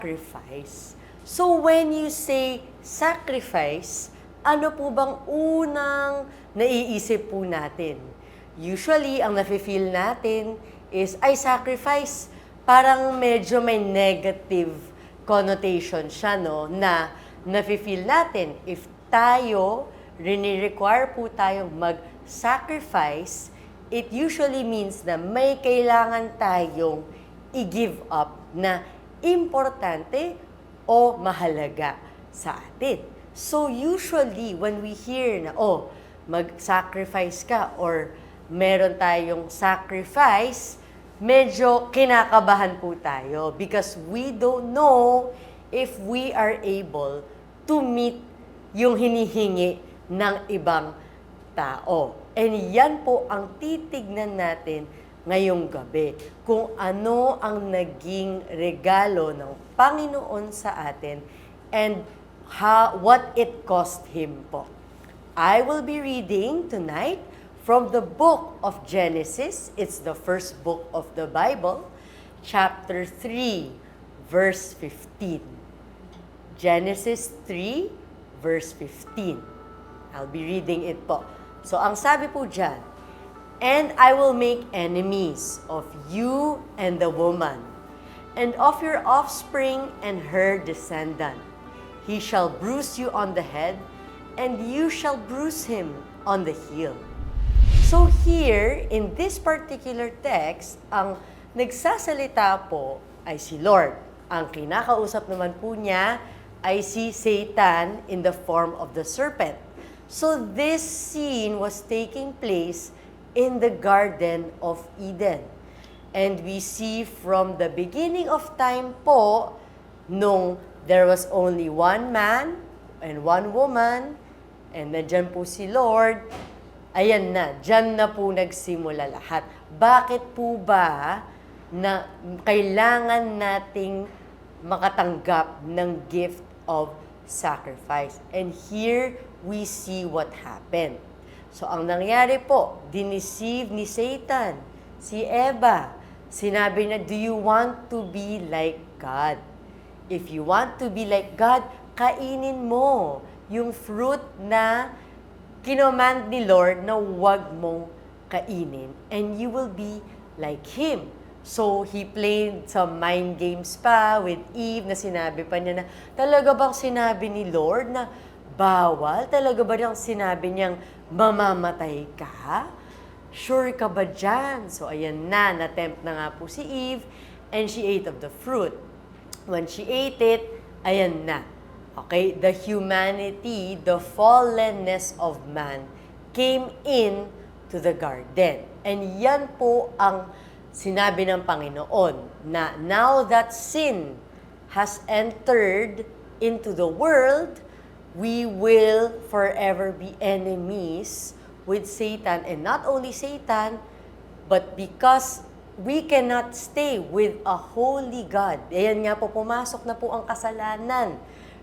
sacrifice. So when you say sacrifice, ano po bang unang naiisip po natin? Usually, ang nafe-feel natin is, ay, sacrifice. Parang medyo may negative connotation siya, no? Na nafe-feel natin, if tayo, rini-require po tayong mag-sacrifice, it usually means na may kailangan tayong i-give up na importante o mahalaga sa atin. So usually, when we hear na, oh, mag-sacrifice ka or meron tayong sacrifice, medyo kinakabahan po tayo because we don't know if we are able to meet yung hinihingi ng ibang tao. And yan po ang titignan natin ngayong gabi, kung ano ang naging regalo ng Panginoon sa atin and what it cost Him po. I will be reading tonight from the book of Genesis. It's the first book of the Bible, chapter 3, verse 15. Genesis 3, verse 15. I'll be reading it po. So, ang sabi po dyan, "And I will make enemies of you and the woman, and of your offspring and her descendant. He shall bruise you on the head, and you shall bruise him on the heel." So here, in this particular text, ang nagsasalita po ay si Lord. Ang kinakausap naman po niya ay si Satan in the form of the serpent. So this scene was taking place in the Garden of Eden. And we see from the beginning of time po, nung there was only one man and one woman, and nandyan po si Lord, ayan na, dyan na po nagsimula lahat. Bakit po ba na kailangan nating makatanggap ng gift of sacrifice? And here we see what happened. So, ang nangyari po, diniceive ni Satan si Eva. Sinabi na, do you want to be like God? If you want to be like God, kainin mo yung fruit na kinommand ni Lord na huwag mong kainin. And you will be like Him. So, He played some mind games pa with Eve na sinabi pa niya na, talaga bang sinabi ni Lord na bawal? Talaga ba niyang sinabi niyang mamamatay ka? Sure ka ba dyan? So, ayan na, na-tempt na nga po si Eve, and she ate of the fruit. When she ate it, ayan na. Okay, the humanity, the fallenness of man came in to the garden. And yan po ang sinabi ng Panginoon, na now that sin has entered into the world, we will forever be enemies with Satan. And not only Satan, but because we cannot stay with a holy God. Ayan nga po, pumasok na po ang kasalanan.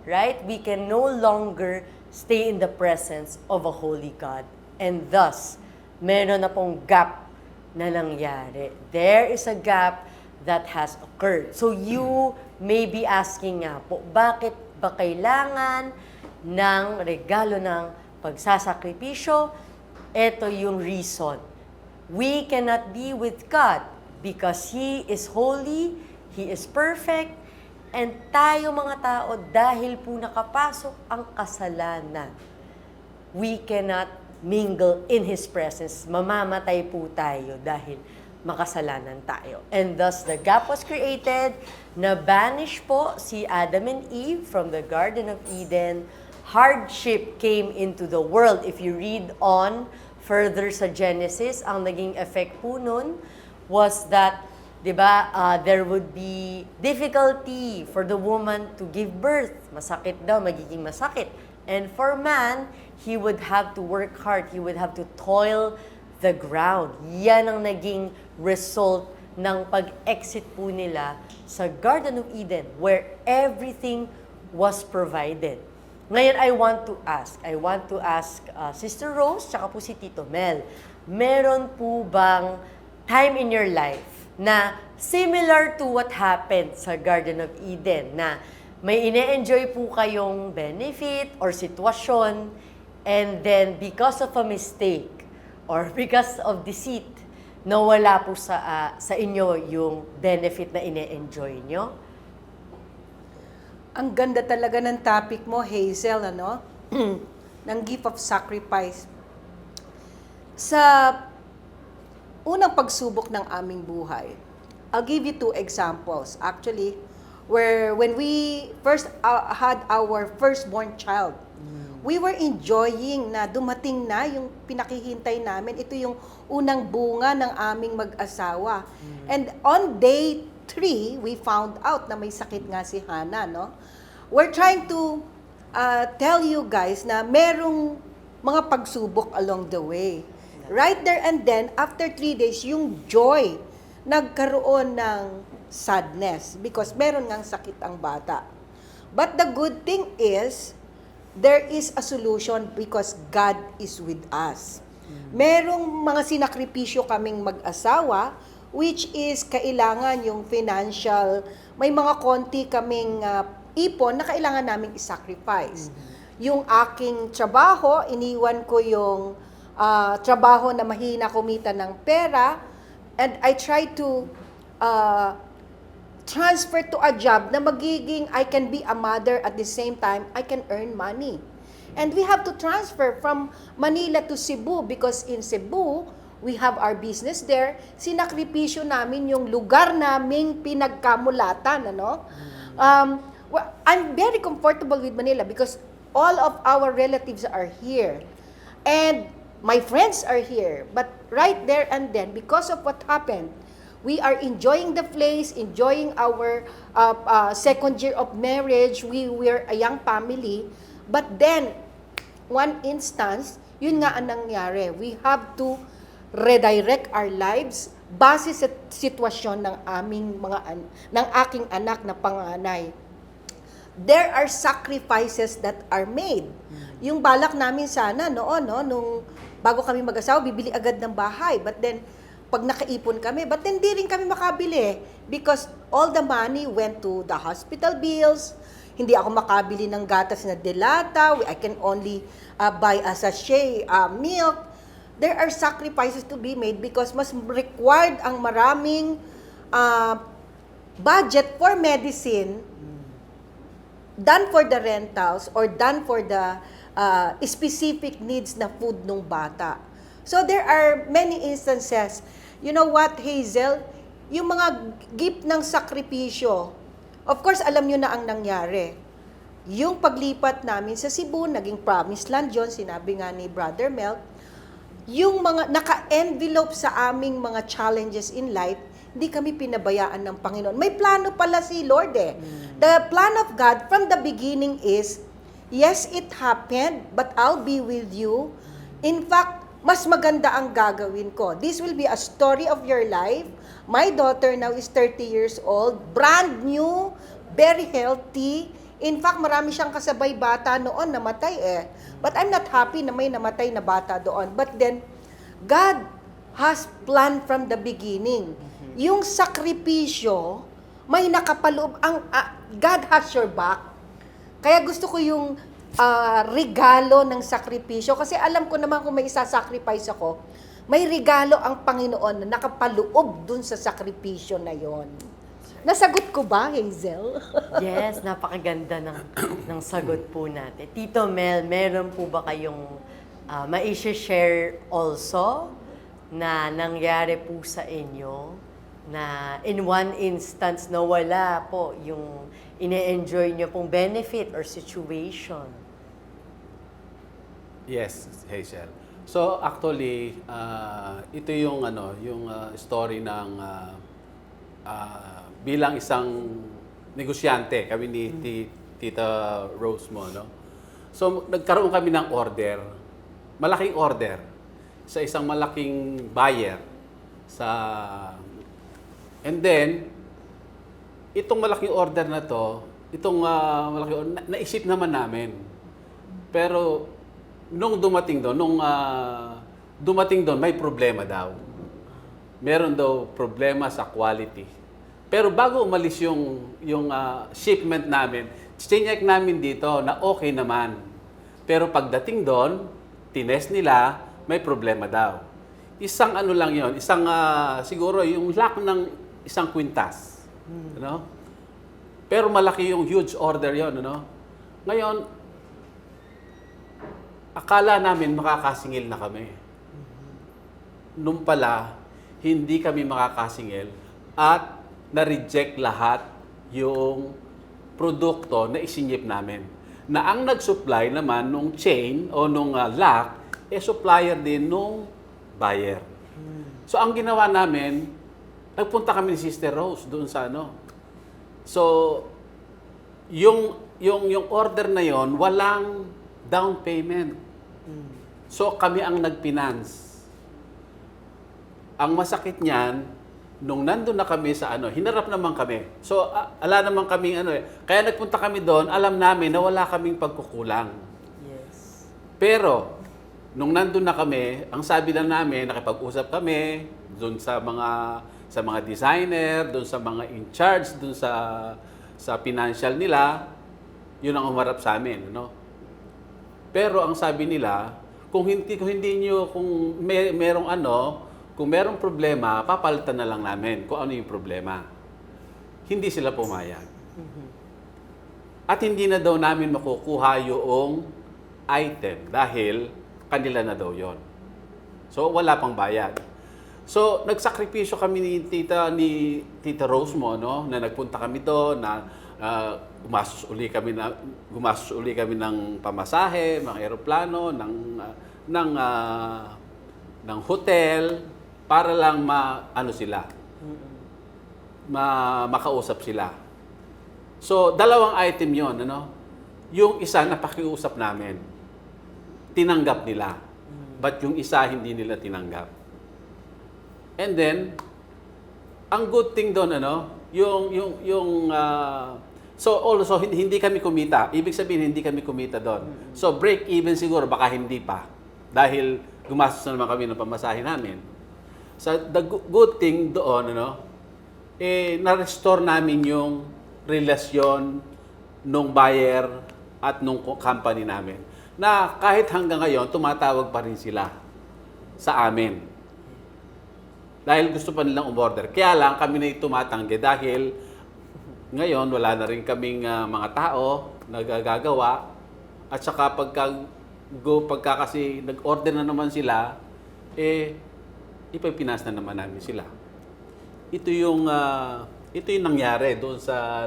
Right? We can no longer stay in the presence of a holy God. And thus, meron na pong gap na nangyari. There is a gap that has occurred. So you may be asking nga po, bakit ba kailangan ng regalo ng pagsasakripisyo? Ito yung reason. We cannot be with God because He is holy, He is perfect, and tayo mga tao, dahil po nakapasok ang kasalanan, we cannot mingle in His presence. Mamamatay po tayo dahil makasalanan tayo. And thus, the gap was created, na-banish po si Adam and Eve from the Garden of Eden. Hardship came into the world. If you read on further sa Genesis, ang naging effect po nun was that, di ba, there would be difficulty for the woman to give birth. Masakit daw, magiging masakit. And for man, he would have to work hard. He would have to toil the ground. Yan ang naging result ng pag-exit po nila sa Garden of Eden, where everything was provided. Ngayon, I want to ask Sister Rose, tsaka po si Tito Mel, meron po bang time in your life na similar to what happened sa Garden of Eden na may ine-enjoy po kayong benefit or sitwasyon and then because of a mistake or because of deceit, nawala po sa inyo yung benefit na ine-enjoy nyo? Ang ganda talaga ng topic mo, Hazel, ano? Ng gift of sacrifice. Sa unang pagsubok ng aming buhay, I'll give you 2 examples. Actually, when we first had our firstborn child, we were enjoying na dumating na yung pinakihintay namin. Ito yung unang bunga ng aming mag-asawa. And on day 3, we found out na may sakit nga si Hannah, no? We're trying to tell you guys na merong mga pagsubok along the way. Right there and then, after 3 days, yung joy, nagkaroon ng sadness because meron ngang sakit ang bata. But the good thing is, there is a solution because God is with us. Merong mga sinakripisyo kaming mag-asawa, which is kailangan yung financial, may mga konti kaming ipon na kailangan naming i-sacrifice. Yung aking trabaho, iniwan ko yung trabaho na mahina kumita ng pera, and I try to transfer to a job na magiging I can be a mother at the same time I can earn money. And we have to transfer from Manila to Cebu because in Cebu, we have our business there. Sinakripisyo namin yung lugar naming pinagkamulatan, ano? I'm very comfortable with Manila because all of our relatives are here. And my friends are here. But right there and then, because of what happened, we are enjoying the place, enjoying our second year of marriage. We were a young family. But then, one instance, yun nga ang nangyari. We have to redirect our lives base sa sitwasyon ng ng aking anak na panganay. There are sacrifices that are made. Yung balak namin sana noon, no, nung bago kami mag-asawa, bibili agad ng bahay. But then, pag nakaipon kami, but then di rin kami makabili because all the money went to the hospital bills. Hindi ako makabili ng gatas na delata. I can only buy a sachet milk. There are sacrifices to be made because mas required ang maraming budget for medicine done for the rentals or done for the specific needs na food ng bata. So there are many instances. You know what, Hazel? Yung mga gift ng sakripisyo, of course, alam nyo na ang nangyari. Yung paglipat namin sa Cebu, naging promised land yun, sinabi nga ni Brother Mel, yung mga naka-envelope sa aming mga challenges in life, hindi kami pinabayaan ng Panginoon. May plano pala si Lord eh. The plan of God from the beginning is, yes, it happened, but I'll be with you. In fact, mas maganda ang gagawin ko. This will be a story of your life. My daughter now is 30 years old, brand new, very healthy. In fact, marami siyang kasabay bata noon, namatay eh. But I'm not happy na may namatay na bata doon. But then, God has planned from the beginning. Yung sakripisyo, may nakapaloob. God has your back. Kaya gusto ko yung regalo ng sakripisyo. Kasi alam ko naman kung may isa-sacrifice ako, may regalo ang Panginoon na nakapaloob dun sa sakripisyo na yon. Nasagot ko ba, Hazel? Yes, napakaganda ng sagot po natin. Tito Mel, meron po ba kayong ma-share also na nangyari po sa inyo na in one instance na wala po yung ine-enjoy nyo pong benefit or situation? Yes, Hazel. So actually, ito yung story ng bilang isang negosyante kami ni Tita Rose mo, no. So nagkaroon kami ng order, malaking order sa isang malaking buyer and then itong malaking order na to, naisip naman namin. Pero nung dumating doon, may problema daw. Meron daw problema sa quality Pero bago umalis yung shipment namin, chinek namin dito na okay naman. Pero pagdating doon, tinest nila, may problema daw. Isang ano lang yon, isang siguro yung lack ng isang kwintas. Ano? Pero malaki yung huge order yon, ano? Ngayon, akala namin makakasingil na kami. Nung pala, hindi kami makakasingil at na-reject lahat yung produkto na isinyip namin. Na ang nag-supply naman nung chain o nung lock, supplier din nung buyer. So ang ginawa namin, nagpunta kami ni Sister Rose doon sa ano. So yung order na yon walang down payment. So kami ang nag-finance. Ang masakit niyan, nung nandun na kami sa ano, hinarap naman kami. So, ala naman kaming ano eh. Kaya nagpunta kami doon, alam namin na wala kaming pagkukulang. Yes. Pero, nung nandun na kami, ang sabi lang namin, nakipag-usap kami doon sa mga designer, doon sa mga in charge, doon sa financial nila, yun ang umarap sa amin, no? Pero ang sabi nila, kung merong problema, papalitan na lang namin kung ano yung problema. Hindi sila pumayag. At hindi na daw namin makukuha yung item dahil kanila na daw yon. So, wala pang bayad. So, nagsakripisyo kami ni Tita Rose mo, no? Na nagpunta kami doon, na gumastos uli kami ng pamasahe, mga eroplano, ng hotel, para lang makausap sila. So, dalawang item yon, ano? Yung isa napakiusap namin, tinanggap nila. But yung isa hindi nila tinanggap. And then, ang good thing doon, ano, so also hindi kami kumita. Ibig sabihin hindi kami kumita doon. So break even siguro baka hindi pa dahil gumastos na naman kami ng pamasahe namin. So, the good thing doon, ano, na-restore namin yung relasyon nung buyer at nung company namin. Na kahit hanggang ngayon, tumatawag pa rin sila sa amin. Dahil gusto pa nilang umorder. Kaya lang kami na tumatanggi dahil ngayon wala na rin kaming mga tao na gagawa. At saka pagka kasi nag-order na naman sila, ipipinas na naman namin sila. Ito yung nangyari doon sa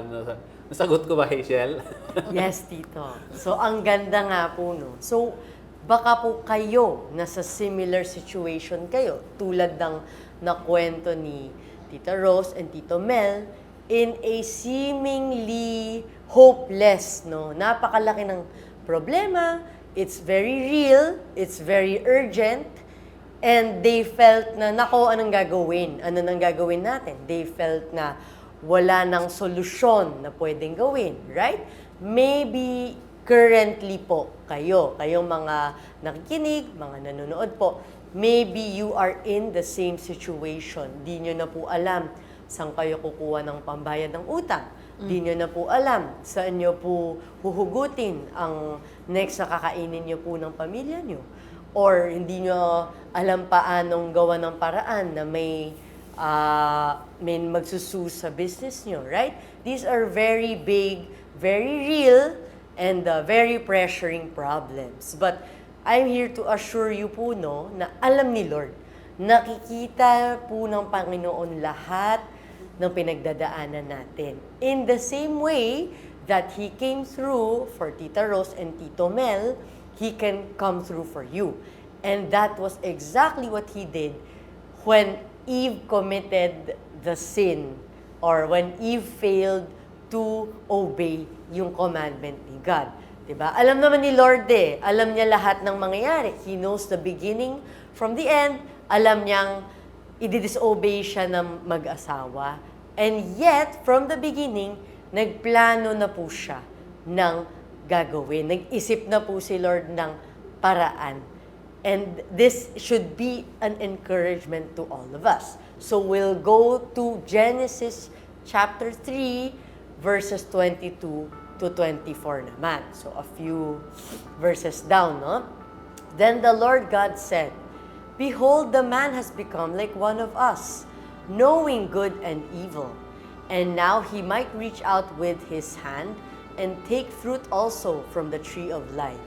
nasagot ko ba, Hazel? Yes, Tito. So, ang ganda nga po, no? So, baka po kayo nasa similar situation kayo, tulad ng nakwento ni Tita Rose and Tito Mel, in a seemingly hopeless, no? Napakalaki ng problema, it's very real, it's very urgent, and they felt na, nako, anong gagawin? Ano nang gagawin natin? They felt na wala nang solusyon na pwedeng gawin, right? Maybe currently po, kayong mga nakikinig, mga nanonood po, maybe you are in the same situation. Di nyo na po alam saan kayo kukuha ng pambayad ng utang. Di nyo na po alam saan nyo po huhugutin ang next na kakainin nyo po ng pamilya nyo. Or hindi nyo alam paanong gawa ng paraan na may magsusu sa business nyo, right? These are very big, very real, and very pressuring problems. But I'm here to assure you po, no, na alam ni Lord, nakikita po ng Panginoon lahat ng pinagdadaanan natin. In the same way that He came through for Tita Rose and Tito Mel, He can come through for you. And that was exactly what He did when Eve committed the sin, or when Eve failed to obey yung commandment ni God. Diba? Alam naman ni Lord alam niya lahat ng mangyayari. He knows the beginning from the end. Alam niyang i-disobey siya ng mag-asawa. And yet, from the beginning, nagplano na po siya ng gagawin. Nag-isip na po si Lord ng paraan. And this should be an encouragement to all of us. So we'll go to Genesis chapter 3, verses 22 to 24 naman. So, a few verses down, no? Then the Lord God said, "Behold, the man has become like one of us, knowing good and evil. And now he might reach out with his hand and take fruit also from the tree of life,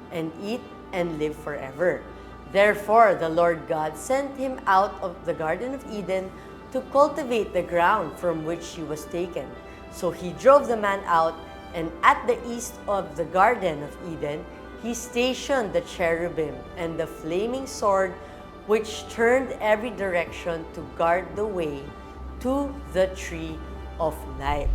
and eat and live forever." Therefore, the Lord God sent him out of the Garden of Eden to cultivate the ground from which he was taken. So he drove the man out, and at the east of the Garden of Eden, he stationed the cherubim and the flaming sword, which turned every direction to guard the way to the tree of life.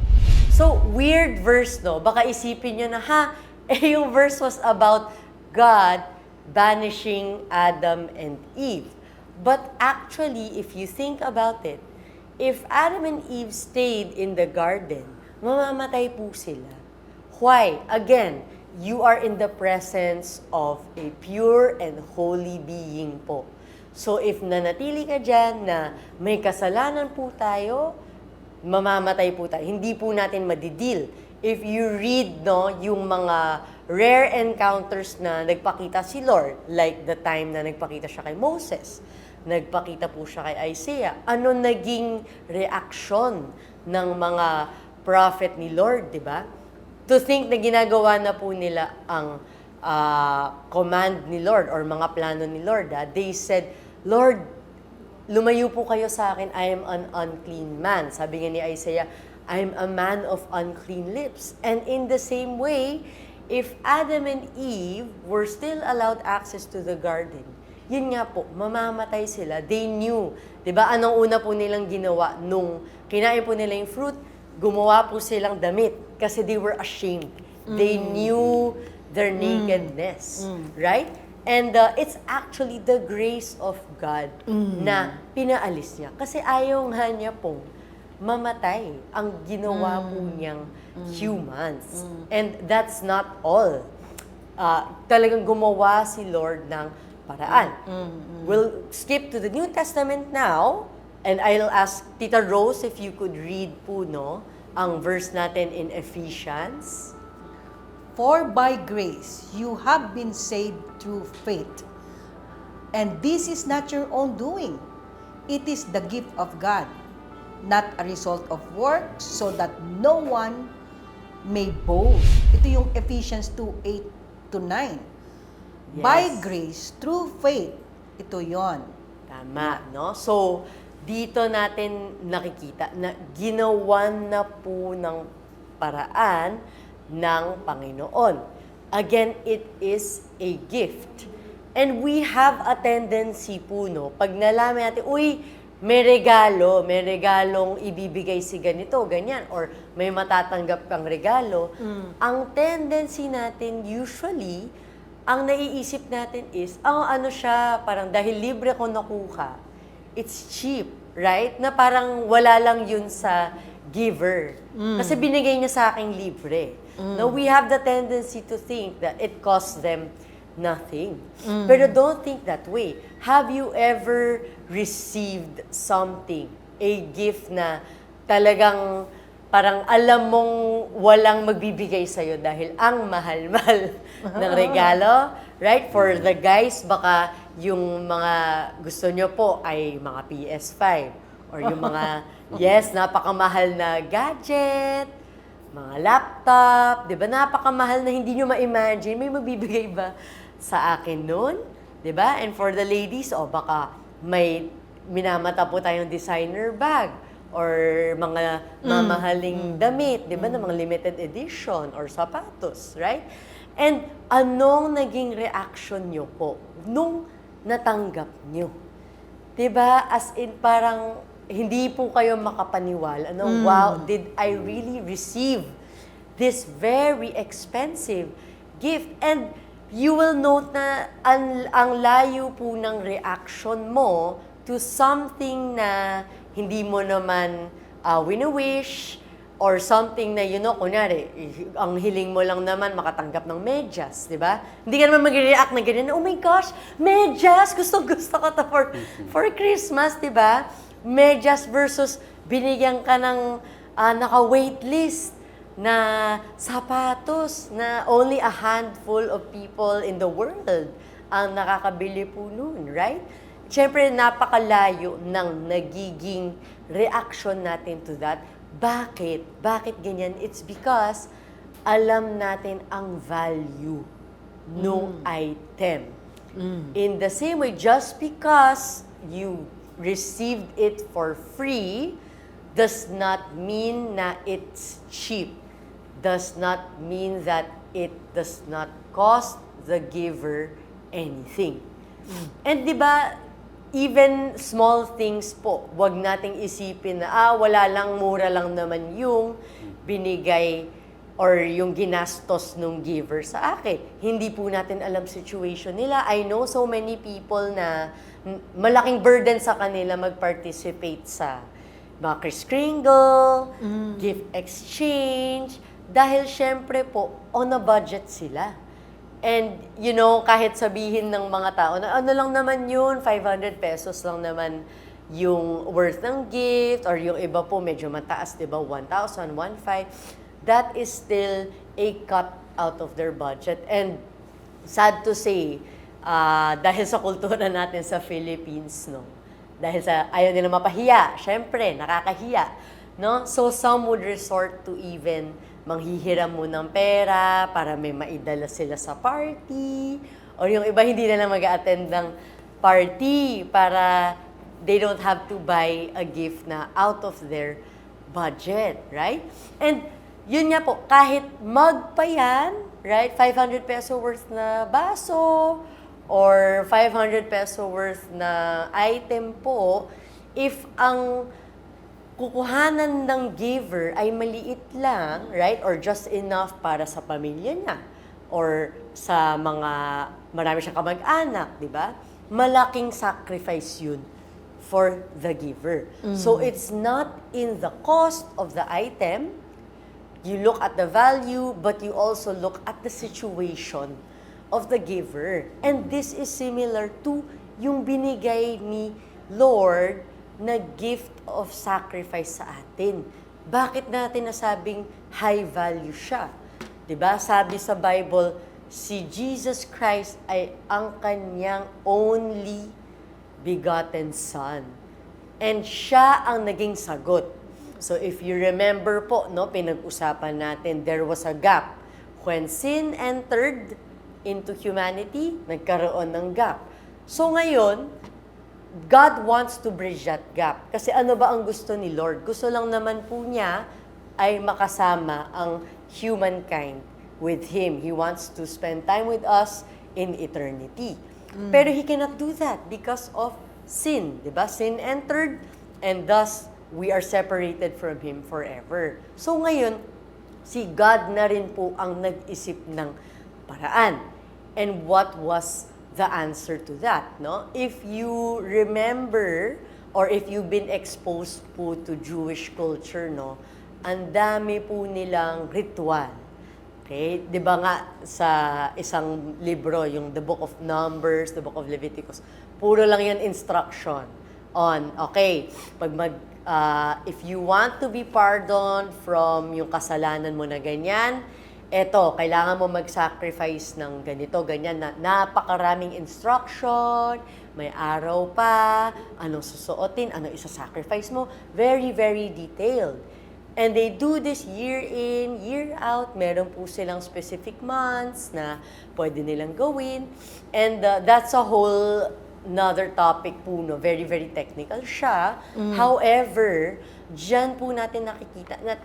So, weird verse, no? Baka isipin nyo na, yung verse was about God banishing Adam and Eve. But actually, if you think about it, if Adam and Eve stayed in the garden, mamamatay po sila. Why? Again, you are in the presence of a pure and holy being po. So if nanatili ka dyan na may kasalanan po tayo, mamamatay po tayo. Hindi po natin madidil. If you read yung mga rare encounters na nagpakita si Lord, like the time na nagpakita siya kay Moses, nagpakita po siya kay Isaiah, ano naging reaksyon ng mga prophet ni Lord, di ba? To think na ginagawa na po nila ang command ni Lord or mga plano ni Lord. They said, "Lord, lumayo po kayo sa akin, I am an unclean man." Sabi nga ni Isaiah, "I am a man of unclean lips." And in the same way, if Adam and Eve were still allowed access to the garden, yun nga po, mamamatay sila. They knew. Diba, anong una po nilang ginawa nung kinain po nila yung fruit? Gumawa po silang damit kasi they were ashamed. They knew their nakedness. Right? And it's actually the grace of God na pinaalis niya. Kasi ayaw nga niya pong mamatay ang ginawa po niyang humans. And that's not all. Talagang gumawa si Lord ng paraan. We'll skip to the New Testament now, and I'll ask Tita Rose if you could read po, ang verse natin in Ephesians. For by grace you have been saved through faith. And this is not your own doing. It is the gift of God, not a result of works, so that no one may boast. Ito yung Ephesians 2:8-9. Yes. By grace, through faith. Ito yon. Tama, no? So, dito natin nakikita na ginawan na po ng paraan ng Panginoon. Again, it is a gift. And we have a tendency po, pag nalaman natin, may regalong ibibigay si ganito, ganyan, or may matatanggap kang regalo, ang tendency natin usually, ang naiisip natin is, ano siya, parang dahil libre ko nakuha, it's cheap, right? Na parang wala lang yun sa giver. Kasi binigay niya sa akin libre. Now, we have the tendency to think that it costs them nothing. Pero don't think that way. Have you ever received something, a gift na talagang parang alam mong walang magbibigay sa'yo dahil ang mahal-mahal ng regalo, right? For the guys, baka yung mga gusto nyo po ay mga PS5 or yung mga, napakamahal na gadget, mga laptop, di ba? Napakamahal na hindi nyo ma-imagine. May magbibigay ba sa akin nun? Di ba? And for the ladies, baka may minamata po tayong designer bag or mga mamahaling damit, di ba, na mga limited edition or sapatos, right? And anong naging reaction nyo po nung natanggap nyo? Di ba? As in, parang hindi po kayo makapaniwala. Wow, did I really receive this very expensive gift? And you will note na ang layo po ng reaction mo to something na hindi mo naman wini-wish or something na, kunyari, ang hiling mo lang naman makatanggap ng medyas, di ba? Hindi ka naman mag-react na ganyan, oh my gosh, medyas! Gusto ko to for Christmas, di ba? Medyas versus binigyan ka ng naka-waitlist na sapatos na only a handful of people in the world ang nakakabili po nun, right? Siyempre, napakalayo ng nagiging reaction natin to that. Bakit? Bakit ganyan? It's because alam natin ang value nung item. In the same way, just because you received it for free does not mean na it's cheap. Does not mean that it does not cost the giver anything. And di ba, even small things po, wag nating isipin na, wala lang, mura lang naman yung binigay or yung ginastos nung giver sa akin. Hindi po natin alam situation nila. I know so many people na malaking burden sa kanila mag-participate sa mga Kris Kringle, gift exchange, dahil syempre po, on a budget sila. And, you know, kahit sabihin ng mga tao na ano lang naman yun, 500 pesos lang naman yung worth ng gift, or yung iba po medyo mataas, di ba, 1,000, 1,500, that is still a cut out of their budget. And sad to say, dahil sa kultura natin sa Philippines, no, dahil sa ayaw nila mapahiya, syempre, nakakahiya, no? So some would resort to even manghihiram mo ng pera para may maidala sila sa party, or yung iba hindi na lang mag-attend ng party para they don't have to buy a gift na out of their budget, right? And yun nga po, kahit magpayan, right, 500 peso worth na baso, or 500 peso worth na item po, if ang kukuhanan ng giver ay maliit lang, right? Or just enough para sa pamilya niya. Or sa mga, marami siyang kamag-anak, di ba? Malaking sacrifice yun for the giver. So it's not in the cost of the item. You look at the value, but you also look at the situation of the giver. And this is similar to yung binigay ni Lord na gift of sacrifice sa atin. Bakit natin nasabing high value siya? 'Di ba? Sabi sa Bible, si Jesus Christ ay ang kanyang only begotten Son. And siya ang naging sagot. So if you remember po, no, pinag-usapan natin, there was a gap. When sin entered into humanity, nagkaroon ng gap. So ngayon, God wants to bridge that gap. Kasi ano ba ang gusto ni Lord? Gusto lang naman po niya ay makasama ang humankind with Him. He wants to spend time with us in eternity. Pero He cannot do that because of sin. Diba? Sin entered and thus we are separated from Him forever. So ngayon, si God na rin po ang nag-isip ng paraan. And what was the answer to that, no? If you remember, or if you've been exposed po to Jewish culture, no, ang dami po nilang ritual. Okay? Di ba nga sa isang libro, yung The Book of Numbers, The Book of Leviticus, puro lang yan instruction on, okay, if you want to be pardoned from yung kasalanan mo na ganyan, eto, kailangan mo mag-sacrifice ng ganito, ganyan, na napakaraming instruction, may araw pa, anong susuotin, anong isa-sacrifice mo, very, very detailed. And they do this year in, year out. Meron po silang specific months na pwede nilang gawin. And that's a whole another topic po, no? Very, very technical siya. However, dyan po natin nakikita na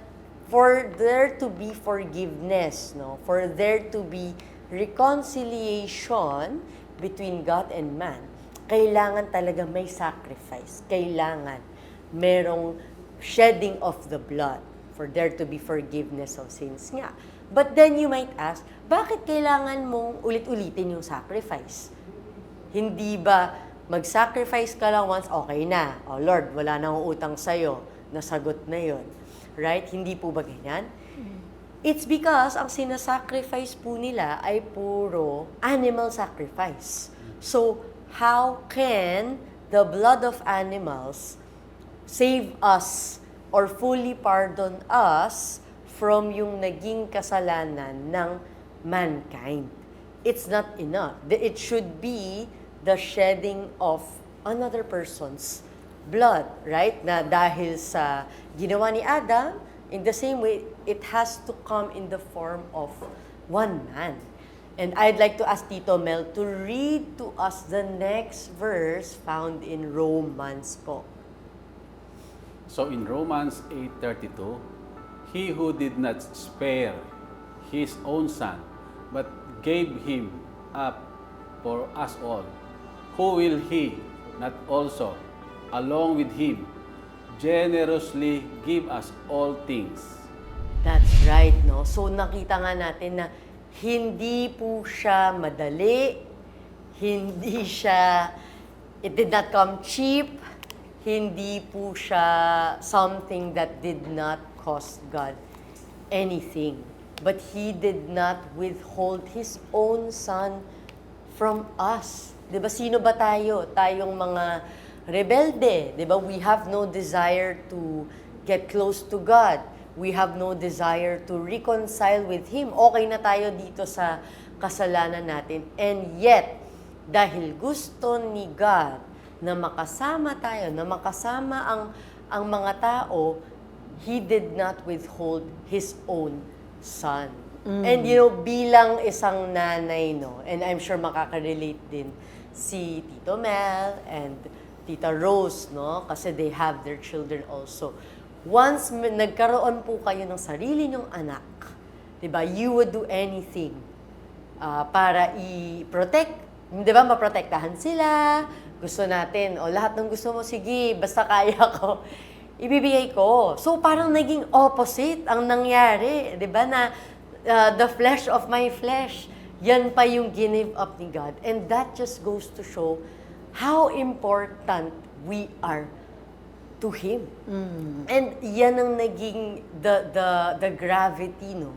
for there to be forgiveness, no? For there to be reconciliation between God and man, kailangan talaga may sacrifice. Kailangan merong shedding of the blood for there to be forgiveness of sins nga. But then you might ask, bakit kailangan mong ulit-ulitin yung sacrifice? Hindi ba mag-sacrifice ka lang once, okay na. Oh Lord, wala na akong utang sa'yo. Nasagot na yon. Right? Hindi po ba ganyan? It's because ang sinasacrifice po nila ay puro animal sacrifice. So, how can the blood of animals save us or fully pardon us from yung naging kasalanan ng mankind. It's not enough. It should be the shedding of another person's blood, right? Na dahil sa ginawa ni Adam, in the same way, it has to come in the form of one man. And I'd like to ask Tito Mel to read to us the next verse found in Romans po. So in Romans 8:32, he who did not spare his own son, but gave him up for us all, who will he not also, along with him, generously give us all things? That's right, no? So nakita nga natin na hindi po siya madali, hindi siya, it did not come cheap, hindi po siya something that did not cost God anything. But He did not withhold His own Son from us. 'Di ba? Sino ba tayo? Tayong mga rebelde, 'di ba? We have no desire to get close to God. We have no desire to reconcile with Him. Okay na tayo dito sa kasalanan natin. And yet, dahil gusto ni God na makasama tayo, na makasama ang mga tao, He did not withhold His own Son. And bilang isang nanay, no, and I'm sure makaka-relate din si Tito Mel and Tita Rose, no, kasi they have their children also. Once nagkaroon po kayo ng sarili nyong anak, 'di ba? You would do anything para i-protect, 'di ba? Maprotektahan sila. Gusto natin, lahat ng gusto mo, sige, basta kaya ko, ibibigay ko. So parang naging opposite ang nangyari, 'di ba? Na the flesh of my flesh, yan pa yung give up ni God. And that just goes to show how important we are to Him. And yan ang naging the gravity, no?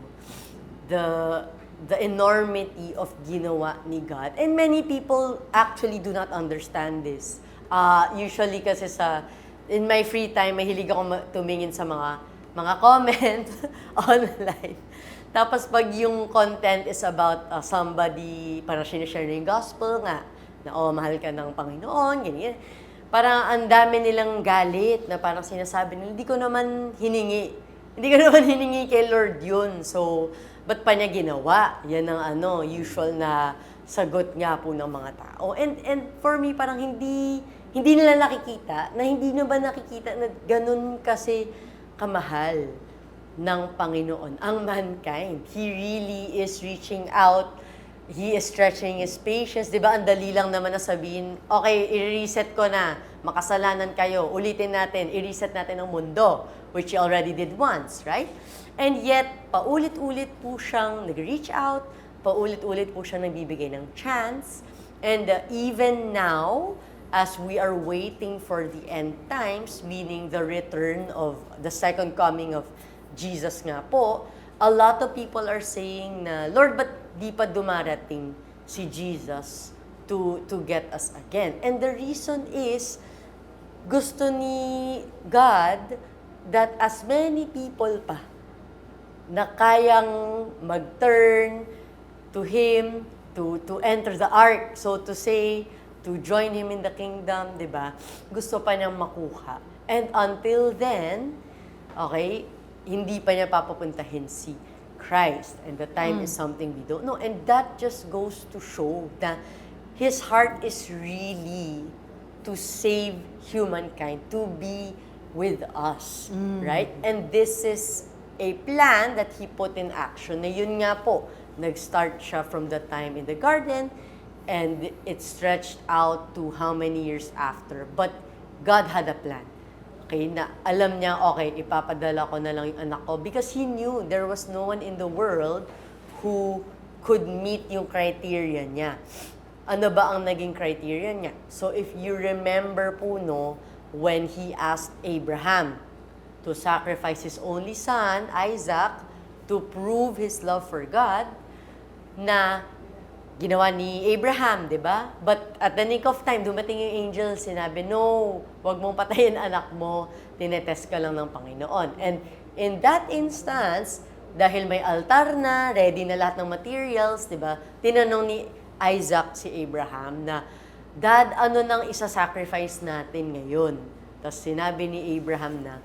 The enormity of ginawa ni God. And many people actually do not understand this. Usually kasi in my free time, mahilig ako tumingin sa mga comment online. Tapos pag yung content is about somebody, parang sinishare na yung gospel nga, na mahal ka ng Panginoon, ganyan. Parang ang dami nilang galit na parang sinasabi nila, hindi ko naman hiningi. Hindi ko naman hiningi kay Lord yun. So, ba't pa niya ginawa? Yan ang usual na sagot nga po ng mga tao. And for me, parang hindi nila nakikita, na ganun kasi kamahal ng Panginoon, ang mankind. He really is reaching out. He is stretching His patience. Di ba, ang dali lang naman na sabihin, okay, i-reset ko na, makasalanan kayo, ulitin natin, i-reset natin ang mundo, which He already did once, right? And yet, paulit-ulit po siyang nag-reach out, paulit-ulit po siyang nagbibigay ng chance, and even now, as we are waiting for the end times, meaning the return of the second coming of Jesus nga po, a lot of people are saying na, Lord, ba't di pa dumarating si Jesus to get us again? And the reason is, gusto ni God that as many people pa na kayang mag-turn to Him, to enter the ark, so to say, to join Him in the kingdom, di ba? Gusto pa niyang makuha. And until then, okay, hindi pa niya papapuntahin si Christ. And the time is something we don't know. And that just goes to show that His heart is really to save humankind, to be with us, right? And this is a plan that He put in action. Na yun nga po, nag-start siya from the time in the garden, and it stretched out to how many years after. But God had a plan. Okay, na alam niya, okay, ipapadala ko na lang yung anak ko because He knew there was no one in the world who could meet yung criteria niya. Ano ba ang naging criteria niya? So if you remember po, no, when He asked Abraham to sacrifice his only son, Isaac, to prove his love for God, na ginawa ni Abraham, di ba? But at the nick of time, dumating yung angel, sinabi, no, wag mong patayin anak mo, tinetest ka lang ng Panginoon. And in that instance, dahil may altar na, ready na lahat ng materials, di ba? Tinanong ni Isaac si Abraham na, Dad, ano nang isa-sacrifice natin ngayon? Tapos sinabi ni Abraham na,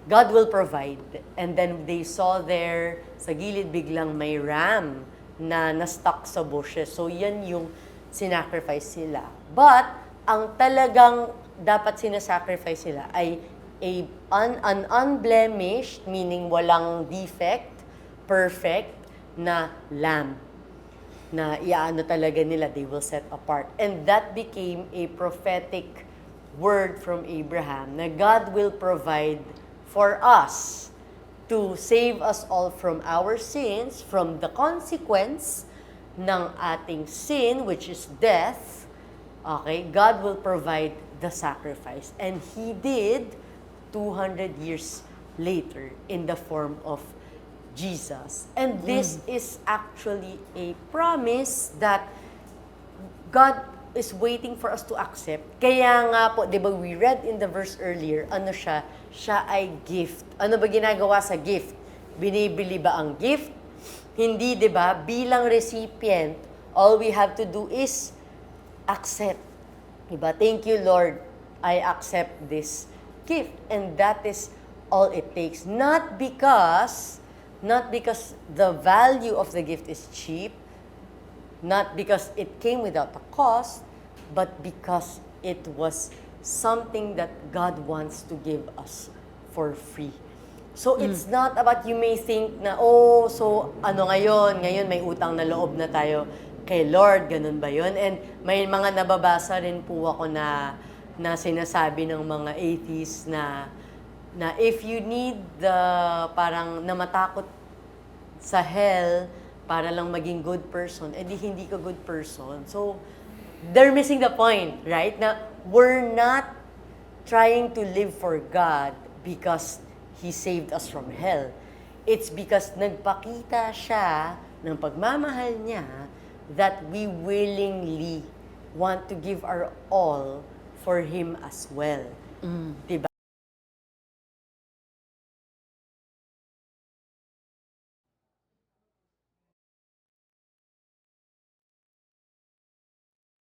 God will provide. And then they saw there, sa gilid biglang may ram na na-stuck sa bushes. So yan yung sinacrifice sila. But, ang talagang dapat sinasacrifice sila ay an unblemished, meaning walang defect, perfect, na lamb. Na iaano talaga nila, they will set apart. And that became a prophetic word from Abraham na God will provide for us to save us all from our sins, from the consequence ng ating sin, which is death. Okay, God will provide the sacrifice. And He did 200 years later in the form of Jesus. And this is actually a promise that God is waiting for us to accept. Kaya nga po, di ba, we read in the verse earlier, ano siya? Siya ay gift. Ano ba ginagawa sa gift? Binibili ba ang gift? Hindi, di ba? Bilang recipient, all we have to do is accept. Diba? Thank you, Lord. I accept this gift. And that is all it takes. Not because the value of the gift is cheap, not because it came without a cost, but because it was something that God wants to give us for free. So it's not about, you may think na, oh, so ano ngayon may utang na loob na tayo kay Lord, ganun ba yun? And may mga nababasa rin po ako na sinasabi ng mga atheists na if you need parang na matakot sa hell para lang maging good person, edi hindi ka good person. So, they're missing the point, right? Na we're not trying to live for God because He saved us from hell. It's because nagpakita siya ng pagmamahal niya that we willingly want to give our all for Him as well. Diba?